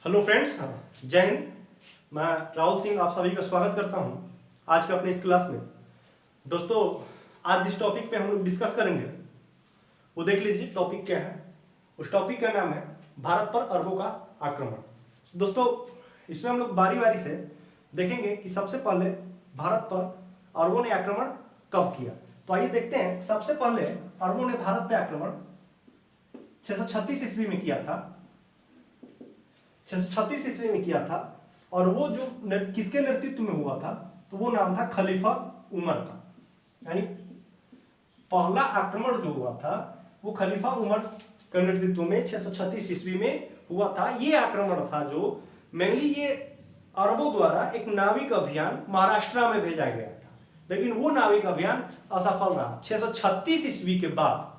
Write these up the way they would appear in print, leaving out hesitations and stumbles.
Hello friends, जय हिंद। मैं राहुल सिंह आप सभी का स्वागत करता हूं आज के अपने इस क्लास में। दोस्तों, आज जिस टॉपिक पे हम लोग डिस्कस करेंगे वो देख लीजिए। टॉपिक क्या है? उस टॉपिक का नाम है भारत पर अरबों का आक्रमण। दोस्तों, इसमें हम लोग बारी बारी से देखेंगे कि सबसे पहले भारत पर अरबों ने आक्रमण कब किया। तो आइए देखते हैं। सबसे पहले अरबों ने भारत पे आक्रमण 636 ईस्वी में किया था। 636 ईस्वी में किया था और वो जो किसके नेतृत्व में हुआ था, तो वो नाम था खलीफा उमर का। यानी पहला आक्रमण जो हुआ था वो खलीफा उमर के नेतृत्व में 636 ईस्वी में हुआ था। ये आक्रमण था जो मेनली ये अरबों द्वारा एक नाविक अभियान महाराष्ट्र में भेजा गया था, लेकिन वो नाविक अभियान असफल रहा। 636 ईस्वी के बाद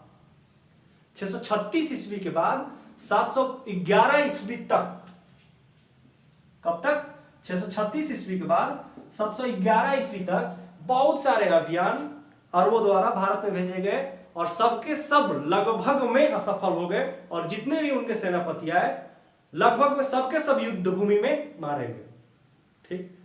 636 ईस्वी के बाद 711 ईस्वी तक, कब तक? 636 ईस्वी के बाद 711 ईस्वी तक बहुत सारे अभियान अरबों द्वारा भारत में भेजे गए और सबके सब लगभग में असफल हो गए। और जितने भी उनके सेनापति आए लगभग में सबके सब युद्ध भूमि में मारे गए। ठीक,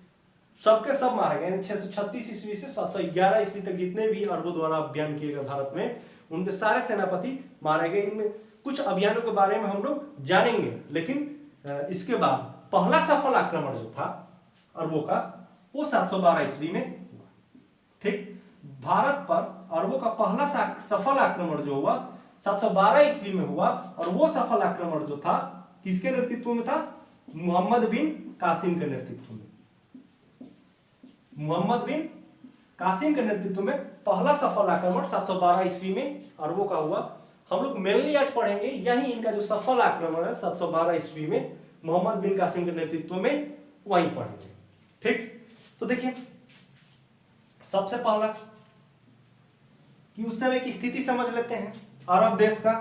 सबके सब मारे गए। 636 ईस्वी से 711 ईस्वी तक जितने भी अरबों द्वारा अभियान किए गए भारत में, उनके सारे सेनापति मारे गए। इनमें कुछ अभियानों के बारे में हम लोग जानेंगे, लेकिन इसके बाद पहला सफल आक्रमण जो था अरबों का वो 712 ईस्वी में हुआ। ठीक, भारत पर अरबों का पहला सफल आक्रमण जो हुआ 712 ईस्वी में हुआ। और वो सफल आक्रमण जो था किसके नेतृत्व में था? मोहम्मद बिन कासिम के नेतृत्व में। मोहम्मद बिन कासिम के नेतृत्व में पहला सफल आक्रमण 712 ईस्वी में अरबों का हुआ। हम लोग मेनली आज पढ़ेंगे यही इनका जो सफल आक्रमण है 712 ईस्वी में मोहम्मद बिन कासिम के नेतृत्व में, वहीं पढ़ेंगे। ठीक, तो देखिए सबसे पहला कि उस समय की स्थिति समझ लेते हैं अरब देश का।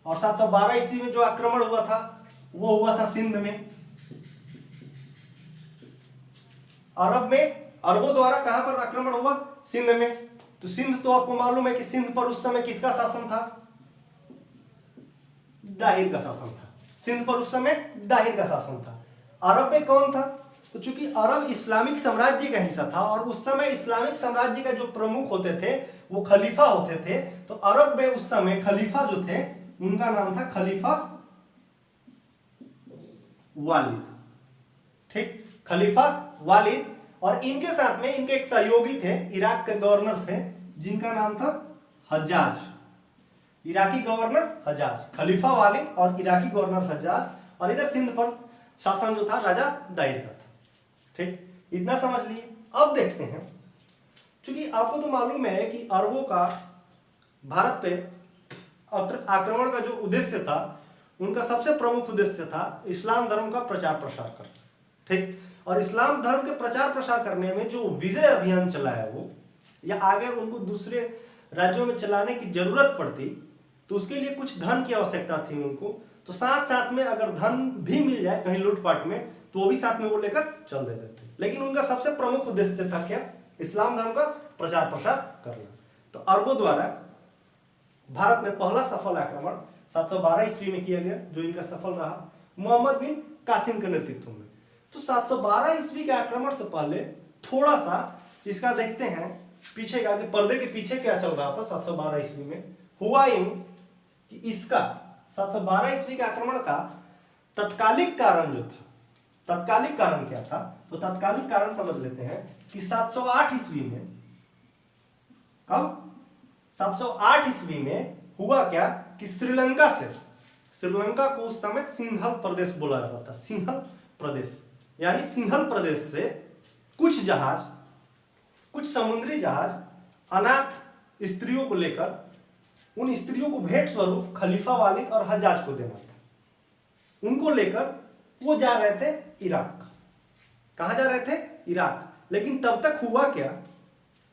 और 712 ईस्वी में जो आक्रमण हुआ था वो हुआ था सिंध में। अरब में अरबों द्वारा कहां पर आक्रमण हुआ? सिंध में। तो सिंध तो आपको मालूम है कि सिंध पर उस समय किसका शासन था? दाहिर का शासन था। सिंध पर उस समय दाहिर का शासन था। अरब में कौन था? तो चूंकि अरब इस्लामिक साम्राज्य का हिस्सा था और उस समय इस्लामिक साम्राज्य का जो प्रमुख होते थे वो खलीफा होते थे। तो अरब में उस समय खलीफा जो थे उनका नाम था खलीफा वालिद। ठीक, खलीफा वालिद। और इनके साथ में इनके एक सहयोगी थे, इराक के गवर्नर थे जिनका नाम था हज्जाज। इराकी गवर्नर हज्जाज, खलीफा वालिद और इराकी गवर्नर हज्जाज। और इधर सिंध पर शासन जो था राजा दाहिर का था। ठीक, इतना समझ लिए। अब देखते हैं, क्योंकि आपको तो मालूम है कि अरबों का भारत पे आक्रमण का जो उद्देश्य था, उनका सबसे प्रमुख उद्देश्य था इस्लाम धर्म का प्रचार प्रसार करना। ठीक, और इस्लाम धर्म के प्रचार प्रसार करने में जो विजय अभियान चला है वो, या आगे उनको दूसरे राज्यों में चलाने की जरूरत पड़ती तो उसके लिए कुछ धन की आवश्यकता थी उनको। तो साथ साथ में अगर धन भी मिल जाए कहीं लूटपाट में तो वो भी साथ में वो लेकर चल देते थे। लेकिन उनका सबसे प्रमुख उद्देश्य था क्या? इस्लाम धर्म का प्रचार प्रसार करना। तो अरबों द्वारा भारत में पहला सफल आक्रमण 712 ईस्वी में किया गया, जो इनका सफल रहा मोहम्मद बिन कासिम के नेतृत्व में। तो 712 ईस्वी के आक्रमण से पहले थोड़ा सा इसका देखते हैं पीछे का, पर्दे के पीछे क्या चल रहा था 712 ईस्वी में। हुआ यूं कि इसका 712 ईस्वी के आक्रमण का तत्कालिक कारण जो था, तत्कालिक कारण क्या था? तो तत्कालिक कारण समझ लेते हैं कि 708 ईस्वी में, कब? 708 ईस्वी में हुआ क्या कि श्रीलंका को उस समय सिंहल प्रदेश बोला जाता था। सिंहल प्रदेश, यानी सिंहल प्रदेश से कुछ जहाज, कुछ समुद्री जहाज अनाथ स्त्रियों को लेकर, उन स्त्रियों को भेंट स्वरूप खलीफा वालिद और हज्जाज को देना था। उनको लेकर वो जा रहे थे इराक। कहां जा रहे थे? इराक। लेकिन तब तक हुआ क्या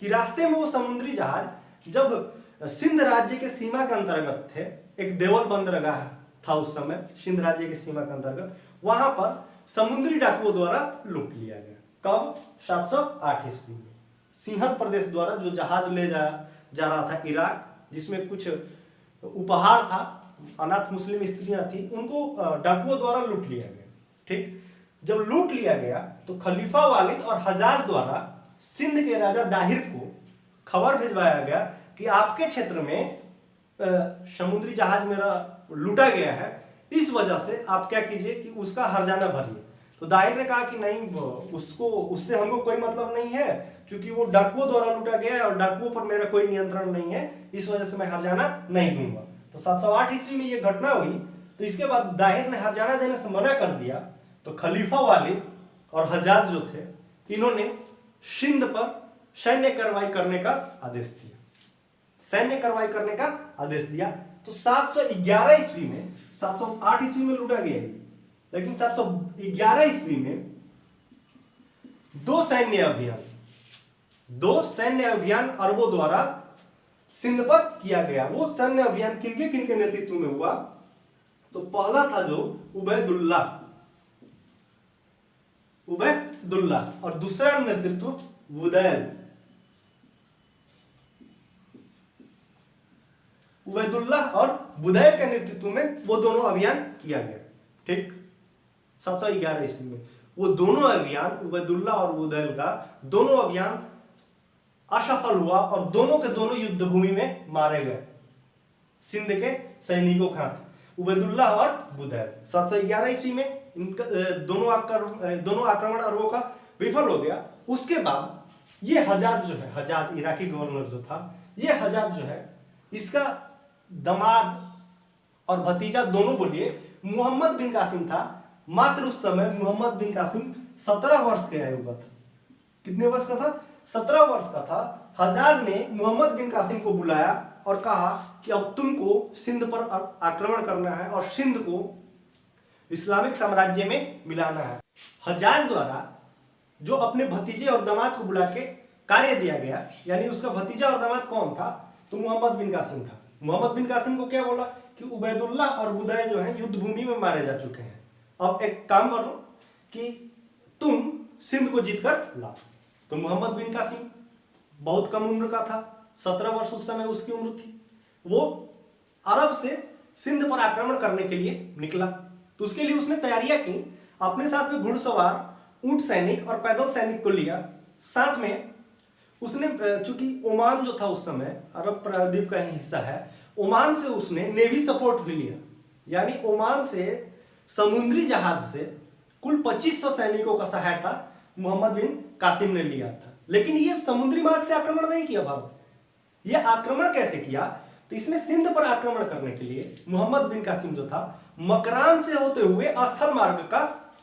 कि रास्ते में वो समुद्री जहाज जब सिंध राज्य के सीमा के अंतर्गत थे, एक देवल बंदरगाह था उस समय सिंध राज्य के सीमा के अंतर्गत, वहां पर समुद्री डाकुओं द्वारा लूट लिया गया। कब? 708 ईस्वी में। सिंहल प्रदेश द्वारा जो जहाज ले जा रहा था इराक, जिसमें कुछ उपहार था, अनाथ मुस्लिम स्त्रियां थी, उनको डाकुओं द्वारा लूट लिया गया। ठीक, जब लूट लिया गया तो खलीफा वालिद और हजाज द्वारा सिंध के राजा दाहिर को खबर भिजवाया गया कि आपके क्षेत्र में समुद्री जहाज मेरा लूटा गया है, इस वजह से आप क्या कीजिए कि उसका हर्जाना भरिए। तो दाहिर ने कहा कि नहीं, उससे हमको कोई मतलब नहीं है, क्योंकि वो डाकुओं द्वारा लूटा गया है और डाकुओं पर मेरा कोई नियंत्रण नहीं है, इस वजह से मैं हर्जाना नहीं दूंगा। तो 708 ईस्वी में ये घटना हुई। तो इसके बाद दाहिर ने हर्जाना देने से मना कर दिया। तो खलीफा वालिद और हजाज जो थे, इन्होंने सिंध पर सैन्य कार्रवाई करने का आदेश दिया, सैन्य कार्रवाई करने का आदेश दिया। तो 711 ईस्वी में, 708 ईस्वी में लूटा गया, लेकिन 711 ईस्वी में दो सैन्य अभियान अरबों द्वारा सिंध पर किया गया। वो सैन्य अभियान किनके किनके नेतृत्व में हुआ? तो पहला था जो उबैदुल्ला, और दूसरा नेतृत्व बुदैल। उबैदुल्ला और बुदैल के नेतृत्व में वो दोनों अभियान किया गया। ठीक, 711 ईस्वी में वो दोनों अभियान, उबैदुल्ला और बुदैल का दोनों अभियान असफल हुआ और दोनों के दोनों युद्ध भूमि में मारे गए सिंध के सैनिकों के हाथ, उबैदुल्ला और बुदैल। 711 ईस्वी में इनका दोनों आक्रमण अरबों का विफल हो गया। उसके बाद ये हजाज जो है, हजाज इराकी गवर्नर जो था, ये हजाज जो है, इसका दामाद और भतीजा दोनों बोलिए मोहम्मद बिन कासिम था। मात्र उस समय मोहम्मद बिन कासिम 17 वर्ष के आयु का था। कितने वर्ष का था? 17 वर्ष का था। हजाज ने मोहम्मद बिन कासिम को बुलाया और कहा कि अब तुमको सिंध पर आक्रमण करना है और सिंध को इस्लामिक साम्राज्य में मिलाना है। हजाज द्वारा जो अपने भतीजे और दामाद को बुला के कार्य दिया गया, यानी उसका भतीजा और दामाद कौन था? तो मोहम्मद बिन कासिम था। मोहम्मद बिन कासिम को क्या बोला कि उबैदुल्ला और बुदैल जो है युद्ध भूमि में मारे जा चुके हैं, अब एक काम करो कि तुम सिंध को जीत कर लाओ। तो मोहम्मद बिन कासिम बहुत कम उम्र का था, 17 वर्ष उस समय उसकी उम्र थी। वो अरब से सिंध पर आक्रमण करने के लिए निकला। तो उसके लिए उसने तैयारियां की, अपने साथ में घुड़सवार, ऊंट सैनिक और पैदल सैनिक को लिया। साथ में उसने, चूंकि ओमान जो था उस समय अरब प्रायद्वीप का ही हिस्सा है, ओमान से उसने नेवी सपोर्ट भी लिया, यानी ओमान से समुद्री जहाज से कुल 2500 सैनिकों का सहायता मोहम्मद बिन कासिम ने लिया था। लेकिन ये समुद्री मार्ग से आक्रमण नहीं किया भारत। ये आक्रमण कैसे किया? तो इसने सिंध पर आक्रमण करने के लिए मोहम्मद बिन कासिम जो था, मकरान से होते हुए स्थल मार्ग का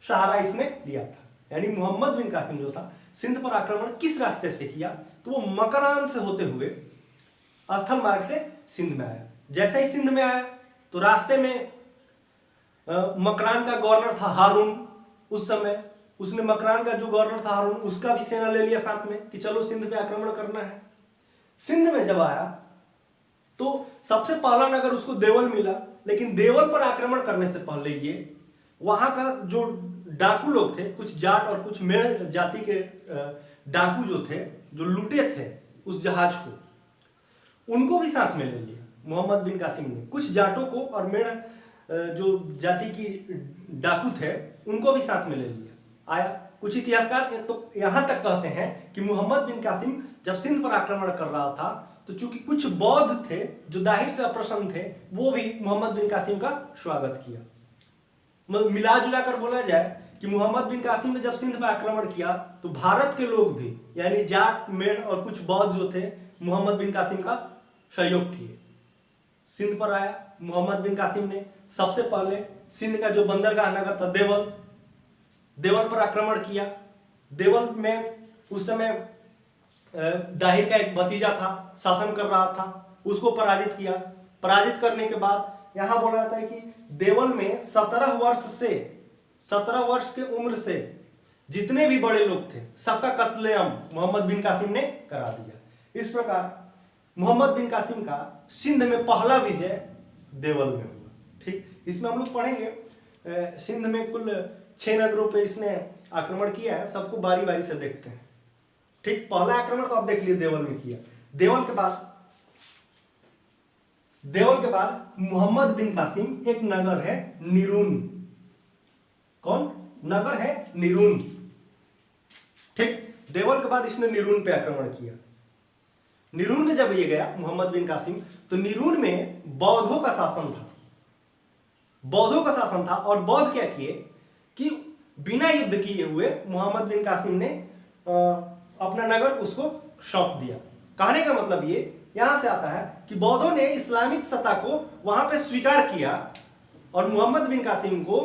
सहारा इसने लिया था। यानी मोहम्मद बिन कासिम जो था, सिंध पर आक्रमण किस रास्ते से किया? तो वो मकरान से होते हुए स्थल मार्ग से सिंध में आया। जैसे ही सिंध में आया तो रास्ते में मकरान का गवर्नर था हारून। उस समय उसने मकरान का जो गवर्नर था हारून, उसका भी सेना ले लिया साथ में कि चलो सिंध पे आक्रमण करना है। सिंध में जब आया तो सबसे पहला नगर उसको देवल मिला, लेकिन देवल पर आक्रमण करने से पहले ये वहां का जो डाकू लोग थे, कुछ जाट और कुछ मेड़ जाति के डाकू जो थे, जो लूटे थे उस जहाज को, उनको भी साथ में ले लिया मोहम्मद बिन कासिम ने। कुछ जाटों को और मेड़ जो जाति की डाकू थे उनको भी साथ में ले लिया। आया कुछ इतिहासकार तो यहां तक कहते हैं कि मोहम्मद बिन कासिम जब सिंध पर आक्रमण कर रहा था तो चूंकि कुछ बौद्ध थे जो दाहिर से अप्रसन्न थे, वो भी मोहम्मद बिन कासिम का स्वागत किया। मिला जुला कर बोला जाए कि मोहम्मद बिन कासिम ने जब सिंध पर आक्रमण किया तो भारत के लोग भी, यानी जाट, मेड़ और कुछ बौद्ध जो थे, मोहम्मद बिन कासिम का सहयोग किए। सिंध पर आया मोहम्मद बिन कासिम ने, सबसे पहले सिंध का जो बंदरगाह नगर था देवल पर आक्रमण किया। देवल में उस समय दाहिर का एक भतीजा था, शासन कर रहा था, उसको पराजित किया। पराजित करने के बाद यहां बोला जाता है कि देवल में 17 वर्ष के उम्र से जितने भी बड़े लोग थे सबका कत्लेआम मोहम्मद बिन कासिम ने करा दिया। इस प्रकार मोहम्मद बिन कासिम का सिंध में पहला विजय देवल में हुआ। ठीक, इसमें हम लोग पढ़ेंगे सिंध में कुल 6 नगरों पे इसने आक्रमण किया है, सबको बारी बारी से देखते हैं। ठीक, पहला आक्रमण तो आप देख लिए देवल में किया। देवल के बाद देवल के बाद मोहम्मद बिन कासिम एक नगर है निरून। कौन नगर है? निरून। ठीक, देवल के बाद इसने निरून पे आक्रमण किया। निरून में जब ये गया मोहम्मद बिन कासिम, तो निरून में बौद्धों का शासन था। बौद्धों का शासन था और बौद्ध क्या किए कि बिना युद्ध किए हुए मोहम्मद बिन कासिम ने अपना नगर उसको सौंप दिया। कहने का मतलब ये यहां से आता है कि बौद्धों ने इस्लामिक सत्ता को वहां पे स्वीकार किया और मोहम्मद बिन कासिम को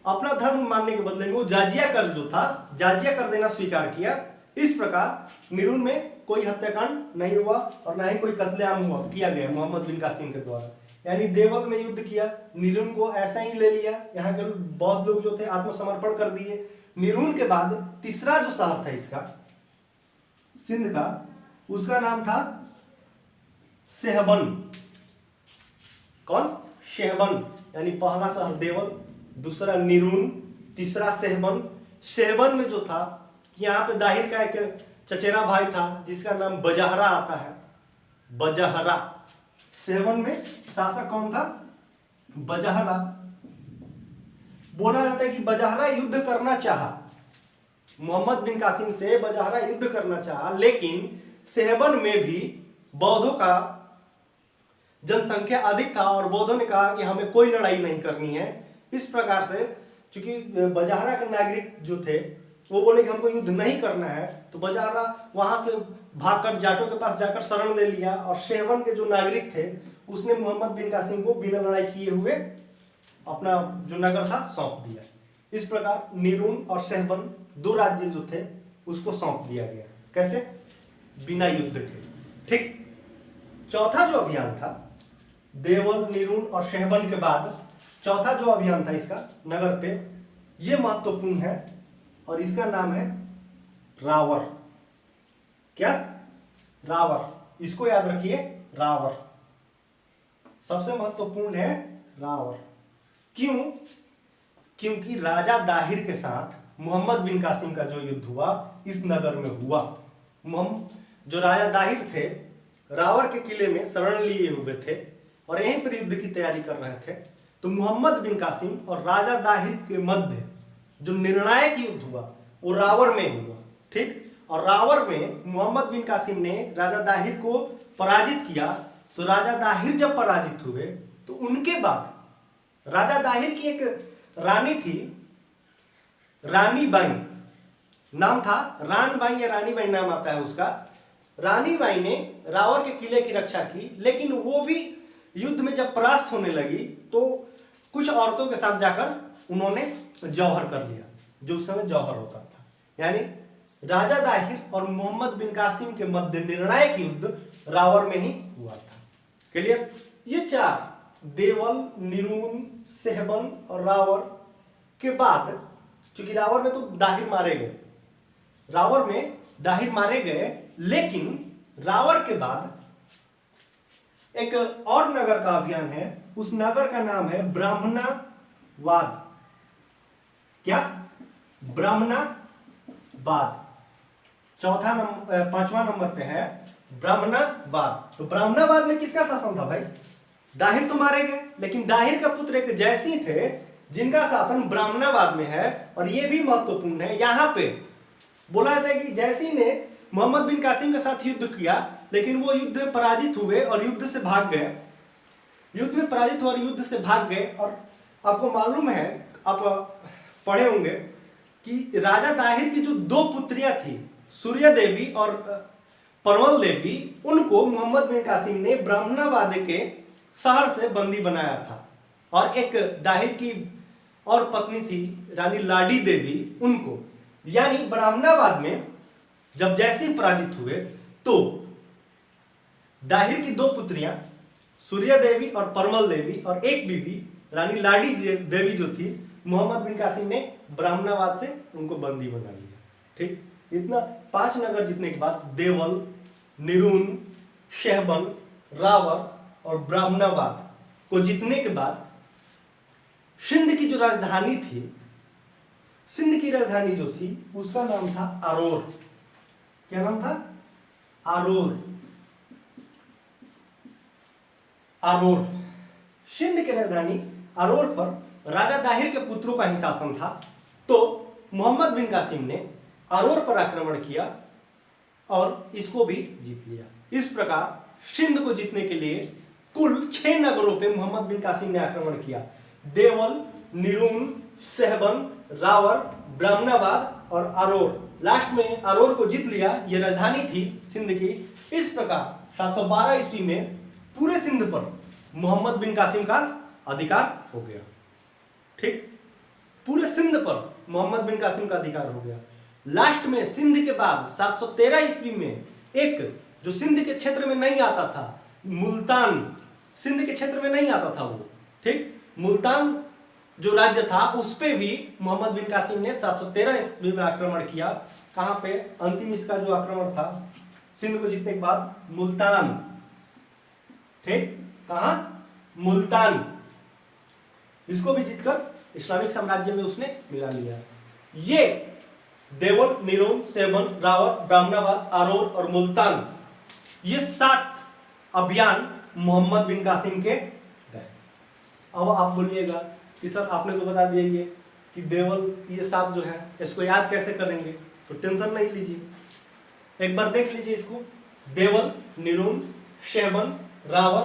अपना धर्म मानने के बदले में वो जाजिया कर जो था, जाजिया कर देना स्वीकार किया। इस प्रकार निरून में कोई हत्याकांड नहीं हुआ और ना ही कोई कत्लेआम हुआ किया गया मोहम्मद बिन कासिम के द्वारा। यानी देवल में युद्ध किया, निरून को ऐसा ही ले लिया, यहाँ के बौद्ध लोग जो थे आत्मसमर्पण कर दिए। निरून के बाद तीसरा जो शहर था इसका सिंध का, उसका नाम था सेहबन। कौन? शेहबन। यानी पहला शहर देवल, दूसरा निरून, तीसरा सेहबन। सेहबन में जो था, यहाँ पे दाहिर का एक चचेरा भाई था जिसका नाम बजहरा आता है, बजहरा। सेहबन में शासक कौन था? बजहरा। बोला जाता है कि बजहरा युद्ध करना चाहा, मोहम्मद बिन कासिम से बजहरा युद्ध करना चाहा, लेकिन सेहबन में भी बौद्धों का जनसंख्या अधिक था और बौद्धों ने कहा कि हमें कोई लड़ाई नहीं करनी है। इस प्रकार से चूंकि बजहरा के नागरिक जो थे वो बोले कि हमको युद्ध नहीं करना है, तो बजहरा वहां से भागकर जाटों के पास जाकर शरण ले लिया और सेहबन के जो नागरिक थे उसने मोहम्मद बिन कासिम को बिना लड़ाई किए हुए अपना जो नगर था सौंप दिया। इस प्रकार निरून और सेहबन दो राज्य जो थे उसको सौंप दिया गया। कैसे? बिना युद्ध के। ठीक, चौथा जो अभियान था देवल, निरून और सेहबन के बाद चौथा जो अभियान था इसका नगर पे, ये महत्वपूर्ण है और इसका नाम है रावर। क्या? रावर। इसको याद रखिए, रावर सबसे महत्वपूर्ण है। रावर क्यों? क्योंकि राजा दाहिर के साथ मोहम्मद बिन कासिम का जो युद्ध हुआ इस नगर में हुआ। जो राजा दाहिर थे रावर के किले में शरण लिए हुए थे और यहीं पर युद्ध की तैयारी कर रहे थे, तो मोहम्मद बिन कासिम और राजा दाहिर के मध्य जो निर्णायक युद्ध हुआ वो रावर में हुआ। ठीक, और रावर में मोहम्मद बिन कासिम ने राजा दाहिर को पराजित किया। तो राजा दाहिर जब पराजित हुए तो उनके बाद राजा दाहिर की एक रानी थी, रानी बाई नाम था, रान बाई या रानी बाई नाम आता है उसका। रानी बाई ने रावर के किले की रक्षा की, लेकिन वो भी युद्ध में जब परास्त होने लगी तो कुछ औरतों के साथ जाकर उन्होंने जौहर कर लिया, जो उस समय जौहर होता था। यानी राजा दाहिर और मोहम्मद बिन कासिम के मध्य निर्णायक युद्ध रावर में ही हुआ था। क्लियर? ये चार देवल, निरून, सेहबन और रावर के बाद, चूंकि रावर में तो दाहिर मारे गए, रावर में दाहिर मारे गए, लेकिन रावर के बाद एक और नगर का अभियान है। उस नगर का नाम है ब्राह्मणाबाद। क्या? ब्राह्मणाबाद। पांचवा नंबर पे है ब्राह्मणाबाद। तो ब्राह्मणाबाद में किसका शासन था भाई? दाहिर तो मारे गए, लेकिन दाहिर का पुत्र एक जैसी थे जिनका शासन ब्राह्मणाबाद में है। और यह भी महत्वपूर्ण है, यहां पे बोला जाता है कि जैसी ने मोहम्मद बिन कासिम के साथ युद्ध किया, लेकिन वो युद्ध में पराजित हुए और युद्ध से भाग गए। युद्ध में पराजित हुए और युद्ध से भाग गए। और आपको मालूम है, आप पढ़े होंगे कि राजा दाहिर की जो दो पुत्रियां थी, सूर्य देवी और परमल देवी, उनको मोहम्मद बिन कासिम ने ब्राह्मणाबाद के शहर से बंदी बनाया था। और एक दाहिर की और पत्नी थी रानी लाडी देवी, उनको, यानी ब्राह्मणाबाद में जब जैसे ही पराजित हुए तो दाहिर की दो पुत्रियां सूर्य देवी और परमल देवी और एक बीबी रानी लाडी देवी जो थी, मोहम्मद बिन कासिम ने ब्राह्मणाबाद से उनको बंदी बना लिया। ठीक, इतना 5 नगर जीतने के बाद देवल, निरून, शेहबन, रावर और ब्राह्मणाबाद को जीतने के बाद सिंध की जो राजधानी थी, सिंध की राजधानी जो थी उसका नाम था आरोर। क्या नाम था? आरोर। अरोर। सिंध की राजधानी अरोर पर राजा दाहिर के पुत्रों का ही शासन था। तो मोहम्मद बिन कासिम ने अरोर पर आक्रमण किया और इसको भी जीत लिया। इस प्रकार सिंध को जीतने के लिए कुल 6 नगरों पे मोहम्मद बिन कासिम ने आक्रमण किया। देवल, निरुन, सहबन, रावर, ब्राह्मणाबाद और अरोर। लास्ट में अरोर को जीत लिया, ये राजधानी थी सिंध की। इस प्रकार 712 ईस्वी में पूरे सिंध पर मोहम्मद बिन कासिम का अधिकार हो गया। ठीक, पूरे सिंध पर मोहम्मद बिन कासिम का अधिकार हो गया। लास्ट में सिंध के बाद 713 ईस्वी में एक जो सिंध के क्षेत्र में नहीं आता था, मुल्तान, सिंध के क्षेत्र में नहीं आता था वो, ठीक, मुल्तान जो राज्य था उस पे भी मोहम्मद बिन कासिम ने 713 ईस्वी में आक्रमण किया। कहां पे? अंतिम इसका जो आक्रमण था सिंध को जीतने के बाद, मुल्तान। ठीक, कहां? मुल्तान। इसको भी जीतकर इस्लामिक साम्राज्य में उसने मिला लिया। ये देवल, निरोन, सेबन, रावर, ब्राह्मणाबाद, अरोर और मुल्तान, ये 7 अभियान मोहम्मद बिन कासिम के गए। अब आप बोलिएगा कि सर आपने तो बता दिया ये कि देवल, ये 7 जो है इसको याद कैसे करेंगे? तो टेंशन नहीं लीजिए, एक बार देख लीजिए इसको। देवल, निरुन, सेबन, रावर,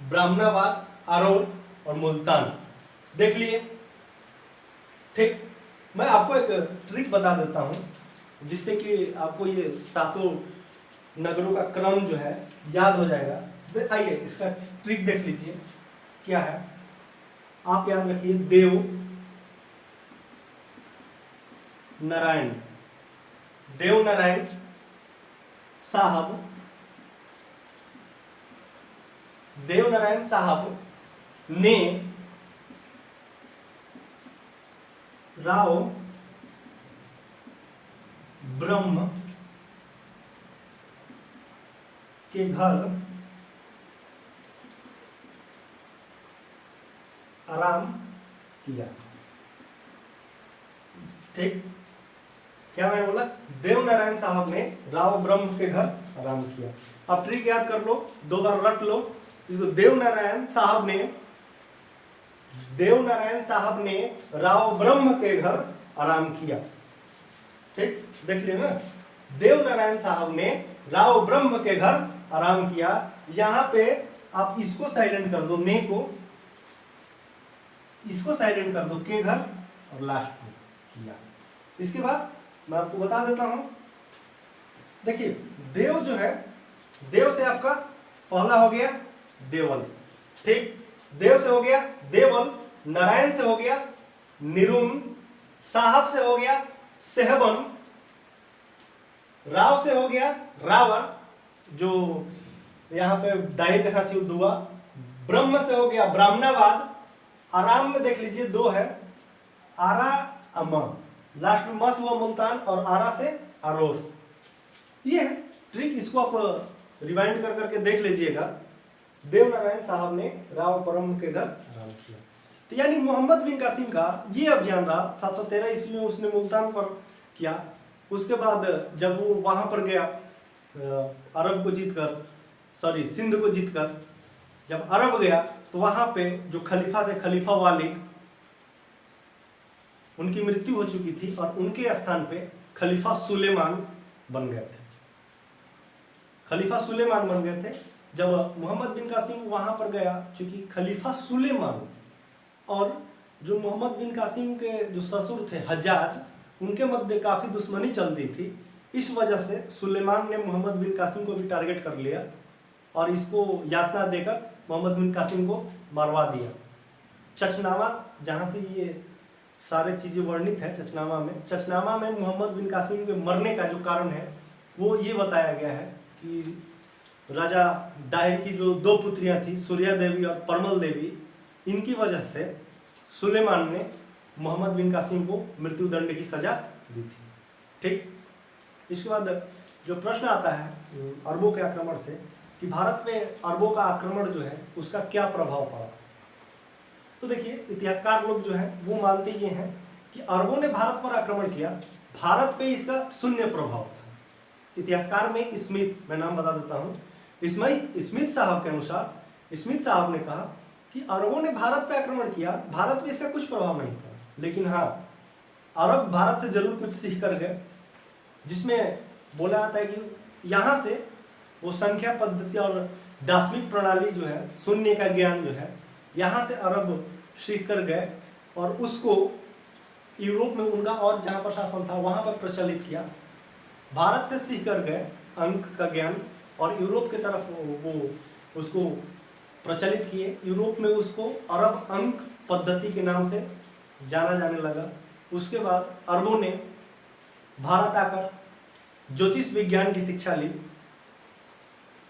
ब्राह्मणाबाद, अरोर और मुल्तान देख लिए। ठीक, मैं आपको एक ट्रिक बता देता हूं जिससे कि आपको ये 7 नगरों का क्रम जो है याद हो जाएगा। आइए इसका ट्रिक देख लीजिए क्या है। आप याद रखिए, देव, नारायण, देव नारायण साहब, देव नारायण साहब ने राव ब्रह्म के घर आराम किया। ठीक, क्या मैंने बोला? देव नारायण साहब ने राव ब्रह्म के घर आराम किया। अब ट्रिक याद कर लो, 2 बार रट लो इसको। देव नारायण साहब ने राव ब्रह्म के घर आराम किया। ठीक, देख लिया ना, देव नारायण साहब ने राव ब्रह्म के घर आराम किया। यहां पे आप इसको साइलेंट कर दो, ने को इसको साइलेंट कर दो, के घर और लास्ट में किया। इसके बाद मैं आपको बता देता हूं, देखिए देव जो है, देव से आपका पहला हो गया देवल। ठीक, देव से हो गया देवल, नारायण से हो गया निरुन, साहब से हो गया सेहबन, राव से हो गया रावर, जो यहां पे दाहिर के साथ युद्ध हुआ, ब्रह्म से हो गया ब्राह्मणाबाद, आराम में देख लीजिए 2 है, आरा अमा, लास्ट में मस हुआ मुल्तान और आरा से अरोर। ये है ट्रिक, इसको आप रिवाइंड कर करके देख लीजिएगा। देव नारायण साहब ने राव ब्रह्म के घर आराम किया। तो यानी मोहम्मद बिन कासिम का ये अभियान रहा। 713 ईस्वी में उसने मुल्तान पर किया। उसके बाद जब वो वहां पर गया अरब को जीतकर, सॉरी सिंध को जीतकर जब अरब गया तो वहां पे जो खलीफा थे, खलीफा वालिद, उनकी मृत्यु हो चुकी थी और उनके स्थान पे खलीफा सुलेमान बन गए थे। खलीफा सुलेमान बन गए थे। जब मोहम्मद बिन कासिम वहां पर गया, चूंकि खलीफा सुलेमान और जो मोहम्मद बिन कासिम के जो ससुर थे हज्जाज, उनके मध्य काफी दुश्मनी चलती थी। इस वजह से सुलेमान ने मोहम्मद बिन कासिम को भी टारगेट कर लिया और इसको यातना देकर मोहम्मद बिन कासिम को मरवा दिया। चचनामा, जहां से ये सारे चीजें वर्णित है चचनामा में मोहम्मद बिन कासिम के मरने का जो कारण है वो ये बताया गया है कि राजा दाहिर की जो 2 पुत्रियां थी, सूर्या देवी और परमल देवी, इनकी वजह से सुलेमान ने मोहम्मद बिन कासिम को मृत्यु दंड की सजा दी थी। ठीक, इसके बाद जो प्रश्न आता है अरबों के आक्रमण से कि भारत पे अरबों का आक्रमण जो है उसका क्या प्रभाव पड़ा, तो देखिए इतिहासकार लोग जो है वो मानते ये हैं कि अरबों ने भारत पर आक्रमण किया, भारत पे इसका शून्य प्रभाव था। इतिहासकार में स्मिथ, मैं नाम बता देता हूँ, स्मिथ साहब के अनुसार स्मिथ साहब ने कहा कि अरबों ने भारत पे आक्रमण किया, भारत पे इसका कुछ प्रभाव नहीं पड़ा, लेकिन हाँ अरब भारत से जरूर कुछ सीख कर गए, जिसमें बोला जाता है कि यहाँ से वो संख्या पद्धति और दार्शनिक प्रणाली जो है, शून्य का ज्ञान जो है, यहाँ से अरब सीख कर गए और उसको यूरोप में उनका और जहाँ प्रशासन था वहाँ पर प्रचलित किया। भारत से सीख कर गए अंक का ज्ञान और यूरोप की तरफ वो उसको प्रचलित किए। यूरोप में उसको अरब अंक पद्धति के नाम से जाना जाने लगा। उसके बाद अरबों ने भारत आकर ज्योतिष विज्ञान की शिक्षा ली।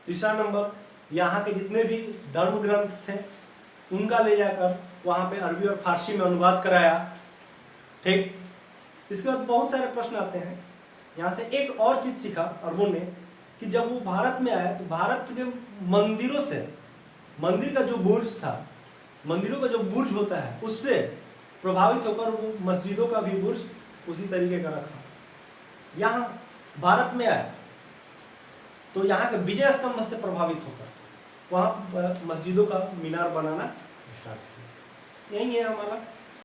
तीसरा नंबर, यहाँ के जितने भी धर्म ग्रंथ थे उनका ले जाकर वहाँ पे अरबी और फारसी में अनुवाद कराया। ठीक, इसके बाद बहुत सारे प्रश्न आते हैं। यहाँ से एक और चीज सीखा अरबों ने कि जब वो भारत में आए तो भारत के मंदिरों से, मंदिर का जो बुर्ज था, मंदिरों का जो बुर्ज होता है उससे प्रभावित होकर वो मस्जिदों का भी बुर्ज उसी तरीके का रखा। यहाँ भारत में आए तो यहाँ के विजय स्तंभ से प्रभावित होकर वहाँ मस्जिदों का मीनार बनाना स्टार्ट किया। यही है हमारा